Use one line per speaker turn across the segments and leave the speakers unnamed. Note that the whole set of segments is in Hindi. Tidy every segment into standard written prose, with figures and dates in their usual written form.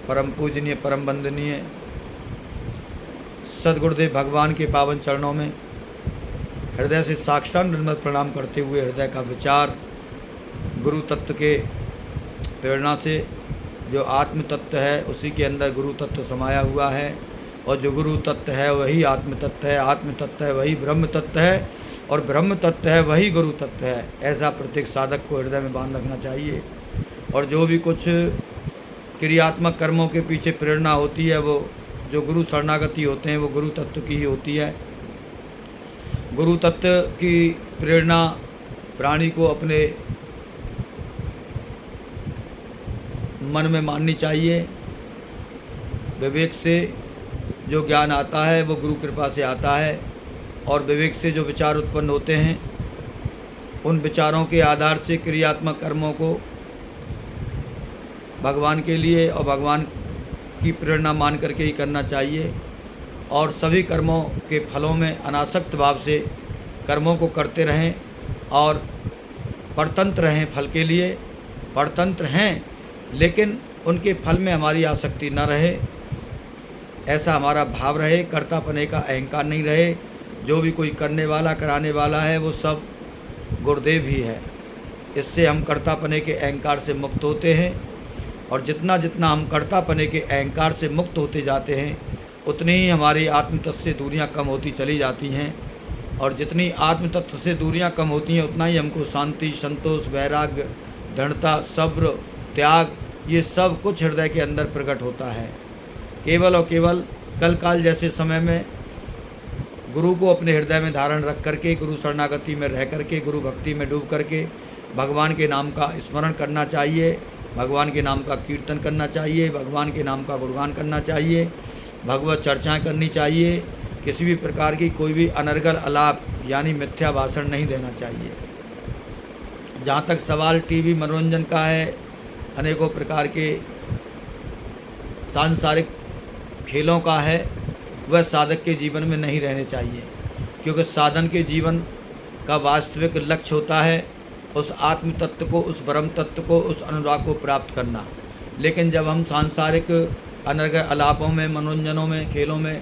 परम पूजनीय परम वंदनीय सद्गुरुदेव भगवान के पावन चरणों में हृदय से साष्टांग दंडवत प्रणाम करते हुए हृदय का विचार गुरु तत्व के प्रेरणा से जो आत्म तत्व है उसी के अंदर गुरु तत्व समाया हुआ है, और जो गुरु तत्व है वही आत्म तत्व है, आत्म तत्व है वही ब्रह्म तत्व है, और ब्रह्म तत्व है वही गुरु तत्व है। ऐसा प्रत्येक साधक को हृदय में बांध रखना चाहिए। और जो भी कुछ क्रियात्मक कर्मों के पीछे प्रेरणा होती है वो जो गुरु शरणागति होते हैं वो गुरु तत्व की ही होती है। गुरु तत्व की प्रेरणा प्राणी को अपने मन में माननी चाहिए। विवेक से जो ज्ञान आता है वो गुरु कृपा से आता है, और विवेक से जो विचार उत्पन्न होते हैं उन विचारों के आधार से क्रियात्मक कर्मों को भगवान के लिए और भगवान की प्रेरणा मान करके ही करना चाहिए। और सभी कर्मों के फलों में अनासक्त भाव से कर्मों को करते रहें और परतंत्र रहें। फल के लिए परतंत्र हैं लेकिन उनके फल में हमारी आसक्ति न रहे, ऐसा हमारा भाव रहे। कर्तापने का अहंकार नहीं रहे। जो भी कोई करने वाला कराने वाला है वो सब गुरुदेव ही है। इससे हम कर्तापने के अहंकार से मुक्त होते हैं, और जितना जितना हम कर्तापने के अहंकार से मुक्त होते जाते हैं उतनी ही हमारी आत्म तत्व से दूरियां कम होती चली जाती हैं। और जितनी आत्म तत्व से दूरियां कम होती हैं उतना ही हमको शांति, संतोष, वैराग्य, दृढ़ता, सब्र, त्याग ये सब कुछ हृदय के अंदर प्रकट होता है। केवल और केवल कल काल जैसे समय में गुरु को अपने हृदय में धारण रख करके, गुरु शरणागति में रह करके, गुरु भक्ति में डूब करके भगवान के नाम का स्मरण करना चाहिए, भगवान के नाम का कीर्तन करना चाहिए, भगवान के नाम का गुणगान करना चाहिए, भगवत चर्चाएं करनी चाहिए। किसी भी प्रकार की कोई भी अनर्गल अलाप यानी मिथ्या भाषण नहीं देना चाहिए। जहाँ तक सवाल टीवी मनोरंजन का है, अनेकों प्रकार के सांसारिक खेलों का है, वह साधक के जीवन में नहीं रहने चाहिए। क्योंकि साधन के जीवन का वास्तविक लक्ष्य होता है उस आत्म तत्व को, उस ब्रह्म तत्व को, उस अनुराग को प्राप्त करना। लेकिन जब हम सांसारिक अनर्गल अलापों में, मनोरंजनों में, खेलों में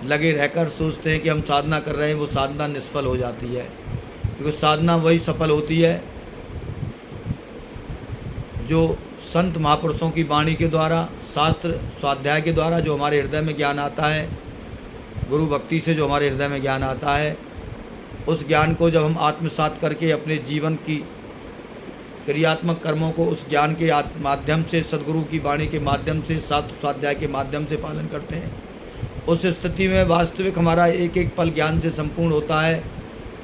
लगे रहकर सोचते हैं कि हम साधना कर रहे हैं, वो साधना निष्फल हो जाती है। क्योंकि साधना वही सफल होती है जो संत महापुरुषों की वाणी के द्वारा, शास्त्र स्वाध्याय के द्वारा जो हमारे हृदय में ज्ञान आता है, गुरु भक्ति से जो हमारे हृदय में ज्ञान आता है, उस ज्ञान को जब हम आत्मसात करके अपने जीवन की क्रियात्मक कर्मों को उस ज्ञान के माध्यम से, सद्गुरु की वाणी के माध्यम से, शास्त्र स्वाध्याय के माध्यम से पालन करते हैं, उस स्थिति में वास्तविक हमारा एक एक पल ज्ञान से संपूर्ण होता है,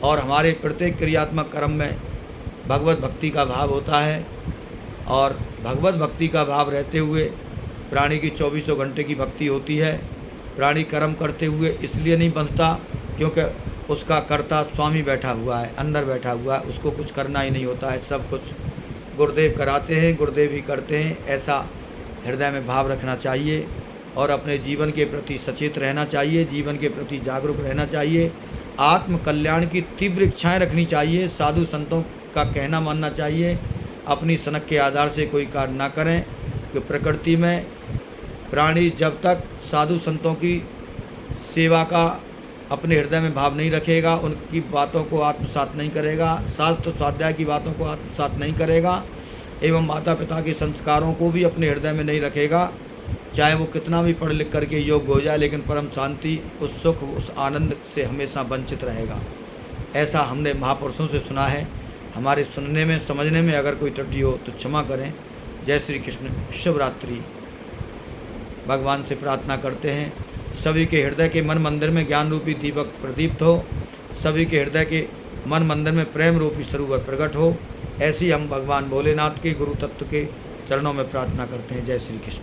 और हमारे प्रत्येक क्रियात्मक कर्म में भगवत भक्ति का भाव होता है। और भगवत भक्ति का भाव रहते हुए प्राणी की 24 घंटे की भक्ति होती है। प्राणी कर्म करते हुए इसलिए नहीं बंधता क्योंकि उसका कर्ता स्वामी बैठा हुआ है, अंदर बैठा हुआ है, उसको कुछ करना ही नहीं होता है। सब कुछ गुरुदेव कराते हैं, गुरुदेव ही करते हैं, ऐसा हृदय में भाव रखना चाहिए। और अपने जीवन के प्रति सचेत रहना चाहिए, जीवन के प्रति जागरूक रहना चाहिए, आत्म कल्याण की तीव्र इच्छाएँ रखनी चाहिए, साधु संतों का कहना मानना चाहिए, अपनी सनक के आधार से कोई कार्य ना करें। कि प्रकृति में प्राणी जब तक साधु संतों की सेवा का अपने हृदय में भाव नहीं रखेगा, उनकी बातों को आत्मसात नहीं करेगा, शास्त्र स्वाध्याय की बातों को आत्मसात नहीं करेगा, एवं माता पिता के संस्कारों को भी अपने हृदय में नहीं रखेगा, चाहे वो कितना भी पढ़ लिख करके योग्य हो जाए, लेकिन परम शांति, उस सुख, उस आनंद से हमेशा वंचित रहेगा। ऐसा हमने महापुरुषों से सुना है। हमारे सुनने में, समझने में अगर कोई त्रुटि हो तो क्षमा करें। जय श्री कृष्ण। शुभ रात्रि। भगवान से प्रार्थना करते हैं सभी के हृदय के मन मंदिर में ज्ञान रूपी दीपक प्रदीप्त हो, सभी के हृदय के मन मंदिर में प्रेम रूपी सरोवर प्रकट हो। ऐसी हम भगवान भोलेनाथ के गुरु तत्व के चरणों में प्रार्थना करते हैं। जय श्री कृष्ण।